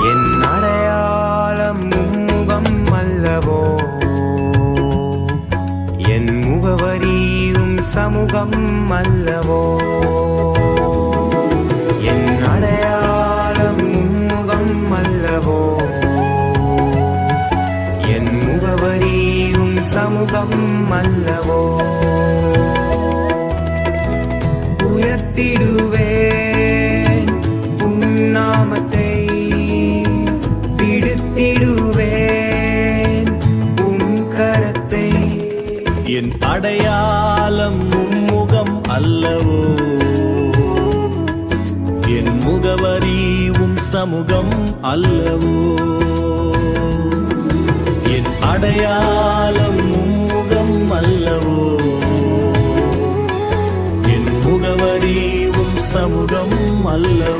என் அடையாளம் முகம் அல்லவோ, என் முகவரியும் சமூகம் அல்லவோ. என் அடையாளம் முகம் அல்லவோ, என் முகவரியும் சமூகம் அல்லவோ. உயர்த்திடுவேன் உன்னாமத்தை, பிடித்திடுவேன் உன் கரத்தை. என் அடையாளம் முகம் அல்லவோ, என் முகவரியும் சமூகம் அல்லவோ. என் அடையாளம் முகம் அல்லவோ, என் முகவரியும் சமூகம் அல்லவோ.